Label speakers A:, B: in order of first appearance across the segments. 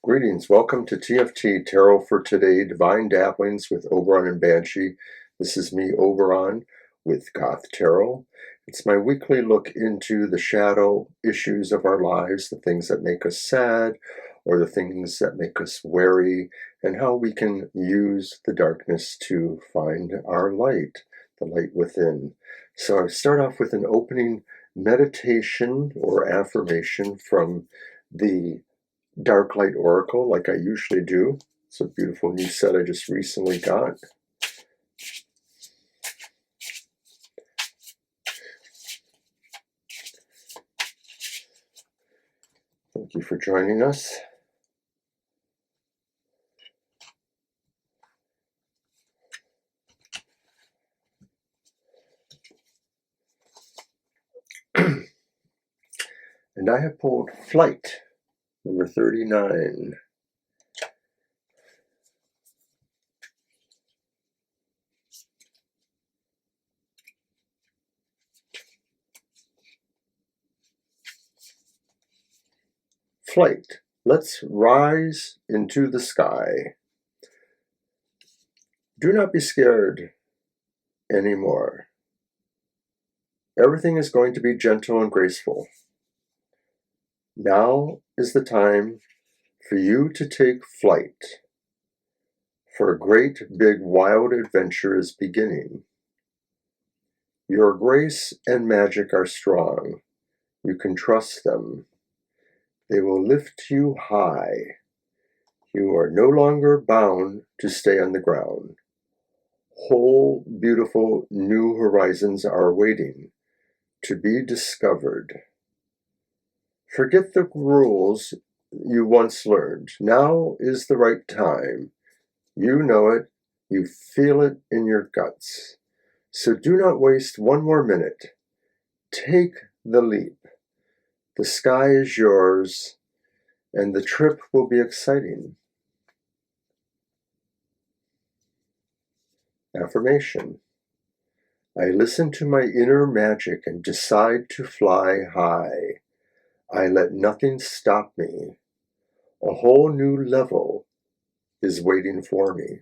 A: Greetings, welcome to TFT Tarot for Today, Divine Dabblings with Oberon and Banshee. This is me, Oberon, with Goth Tarot. It's my weekly look into the shadow issues of our lives, the things that make us sad, or the things that make us wary, and how we can use the darkness to find our light, the light within. So I start off with an opening meditation or affirmation from the Dark Light Oracle, like I usually do. It's a beautiful new set I just recently got. Thank you for joining us. And I have pulled Flight, number 39. Flight. Let's rise into the sky. Do not be scared anymore. Everything is going to be gentle and graceful. Now is the time for you to take flight, for a great big wild adventure is beginning. Your grace and magic are strong. You can trust them. They will lift you high. You are no longer bound to stay on the ground. Whole, beautiful new horizons are waiting to be discovered. Forget the rules you once learned. Now is the right time. You know it. You feel it in your guts. So do not waste one more minute. Take the leap. The sky is yours, and the trip will be exciting. Affirmation. I listen to my inner magic and decide to fly high. I let nothing stop me. A whole new level is waiting for me.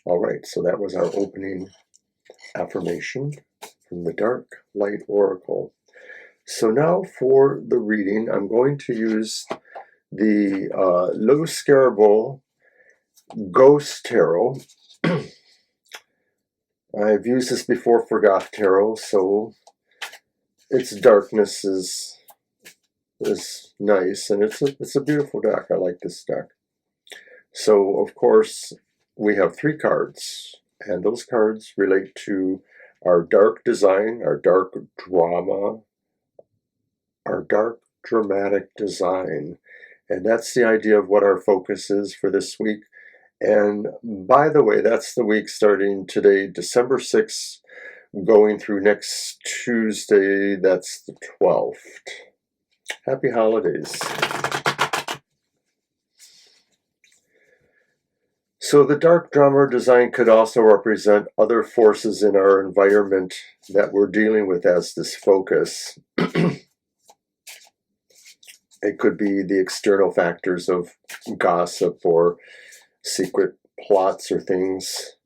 A: All right, so that was our opening affirmation from the Dark Light Oracle. So now for the reading, I'm going to use the Lo Scarable Goth Tarot. I've used this before for Goth Tarot, so its darkness is nice, and it's a beautiful deck. I like this deck. So, of course, we have 3 cards, and those cards relate to our dark design, our dark drama, our dark dramatic design. And that's the idea of what our focus is for this week. And by the way, that's the week starting today, December 6th, going through next Tuesday, that's the 12th. Happy holidays. So the dark drama design could also represent other forces in our environment that we're dealing with as this focus. It could be the external factors of gossip or secret plots or things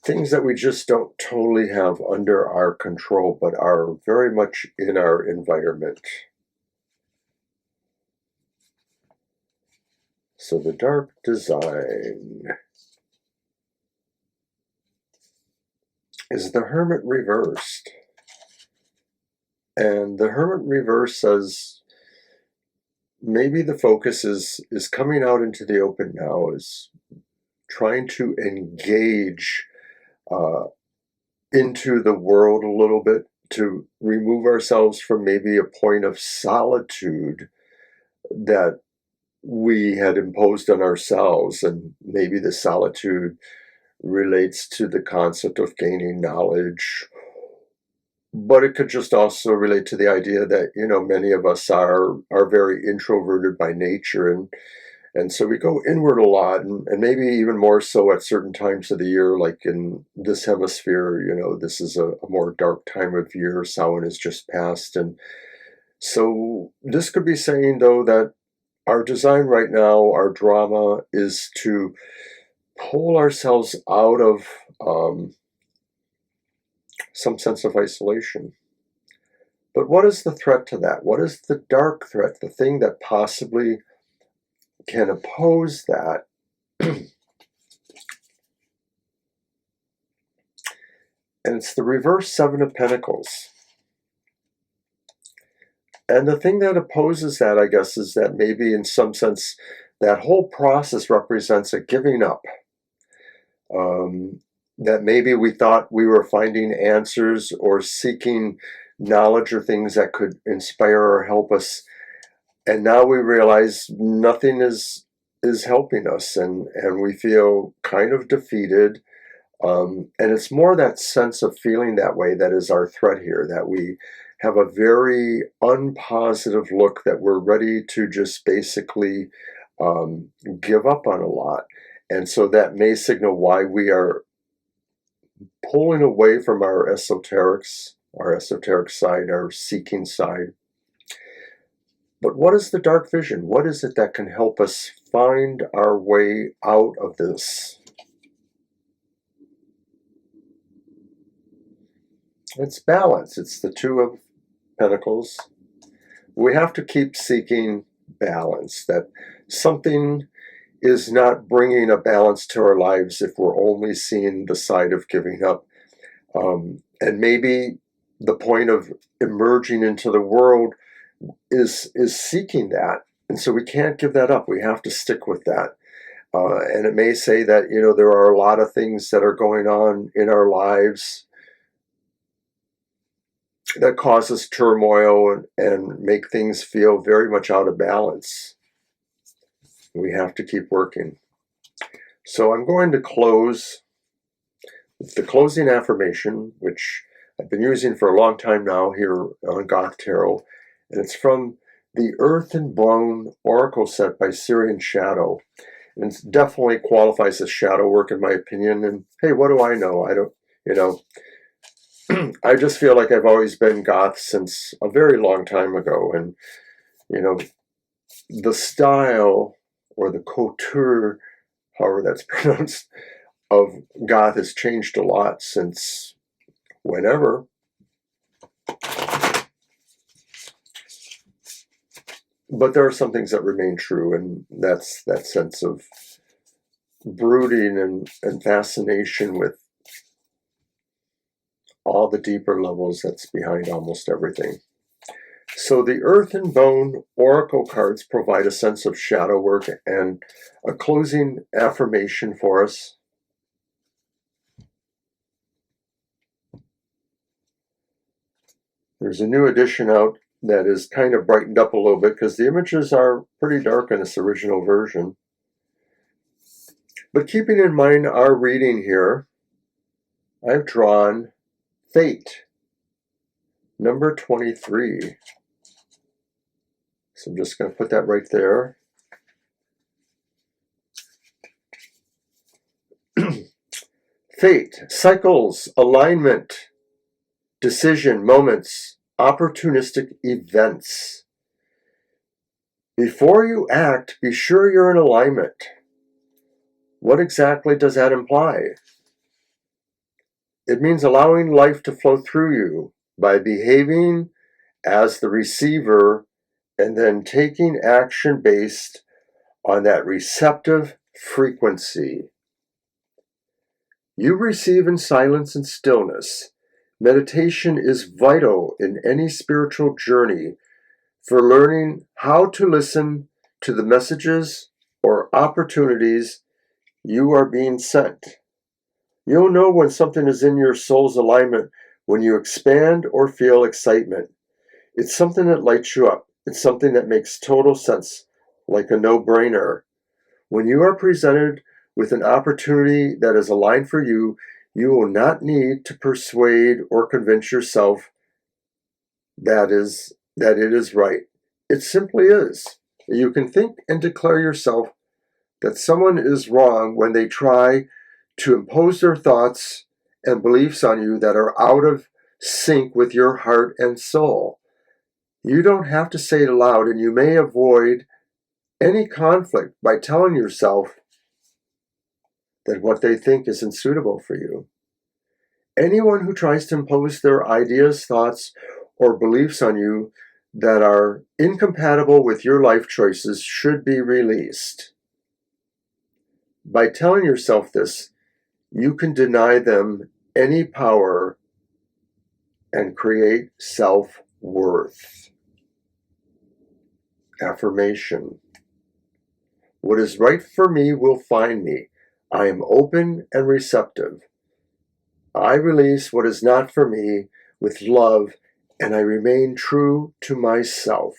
A: that we just don't totally have under our control, but are very much in our environment. So the dark design is the Hermit reversed. And the Hermit reverse says maybe the focus is coming out into the open now, is trying to engage into the world a little bit, to remove ourselves from maybe a point of solitude that we had imposed on ourselves. And maybe the solitude relates to the concept of gaining knowledge, but it could just also relate to the idea that, many of us are very introverted by nature, and so we go inward a lot, and maybe even more so at certain times of the year, like in this hemisphere. This is a more dark time of year. Samhain has just passed, and so this could be saying, though, that our design right now, our drama, is to pull ourselves out of some sense of isolation. But what is the threat to that? What is the dark threat, the thing that possibly can oppose that? And it's the reverse Seven of Pentacles. And the thing that opposes that, I guess, is that maybe in some sense that whole process represents a giving up. That maybe we thought we were finding answers or seeking knowledge or things that could inspire or help us. And now we realize nothing is helping us, and we feel kind of defeated. And it's more that sense of feeling that way that is our threat here, that we have a very unpositive look, that we're ready to just basically give up on a lot. And so that may signal why we are pulling away from our esoteric side, our seeking side. But what is the dark vision? What is it that can help us find our way out of this? It's balance. It's the Two of Pentacles. We have to keep seeking balance, that something is not bringing a balance to our lives if we're only seeing the side of giving up. And maybe the point of emerging into the world is seeking that. And so we can't give that up. We have to stick with that. And it may say that, there are a lot of things that are going on in our lives that cause us turmoil and make things feel very much out of balance. We have to keep working. So I'm going to close with the closing affirmation, which I've been using for a long time now here on Goth Tarot. And it's from the Earth and Bone Oracle set by Syrian Shadow. And it definitely qualifies as shadow work in my opinion. And hey, what do I know? I don't, I just feel like I've always been goth since a very long time ago. And, the style or the couture, however that's pronounced, of goth has changed a lot since whenever. But there are some things that remain true, and that's that sense of brooding and fascination with all the deeper levels that's behind almost everything. So the Earth and Bone Oracle cards provide a sense of shadow work and a closing affirmation for us. There's a new edition out that is kind of brightened up a little bit because the images are pretty dark in this original version. But keeping in mind our reading here, I've drawn Fate, number 23. So I'm just going to put that right there. Fate, cycles, alignment, decision, moments, opportunistic events. Before you act, be sure you're in alignment. What exactly does that imply? It means allowing life to flow through you by behaving as the receiver and then taking action based on that receptive frequency. You receive in silence and stillness. Meditation is vital in any spiritual journey for learning how to listen to the messages or opportunities you are being sent. You'll know when something is in your soul's alignment when you expand or feel excitement. It's something that lights you up. It's something that makes total sense, like a no-brainer. When you are presented with an opportunity that is aligned for you, you will not need to persuade or convince yourself that it is right. It simply is. You can think and declare yourself that someone is wrong when they try to impose their thoughts and beliefs on you that are out of sync with your heart and soul. You don't have to say it aloud, and you may avoid any conflict by telling yourself that what they think isn't suitable for you. Anyone who tries to impose their ideas, thoughts, or beliefs on you that are incompatible with your life choices should be released. By telling yourself this, you can deny them any power and create self-worth. Affirmation. What is right for me will find me. I am open and receptive. I release what is not for me with love, and I remain true to myself.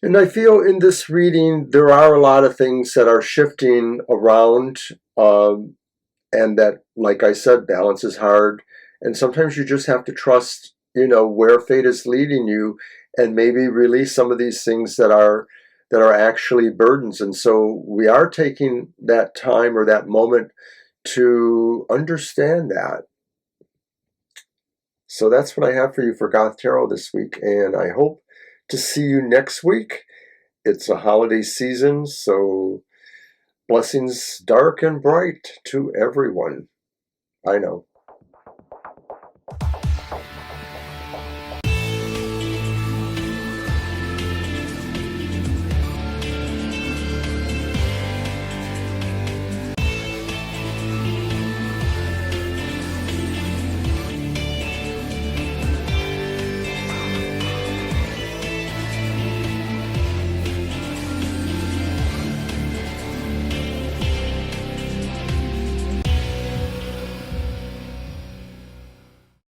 A: And I feel in this reading there are a lot of things that are shifting around, and that, like I said, balance is hard. And sometimes you just have to trust, where fate is leading you, and maybe release some of these things that are actually burdens. And so we are taking that time or that moment to understand that. So that's what I have for you for Goth Tarot this week, and I hope to see you next week. It's a holiday season, so blessings dark and bright to everyone. I know.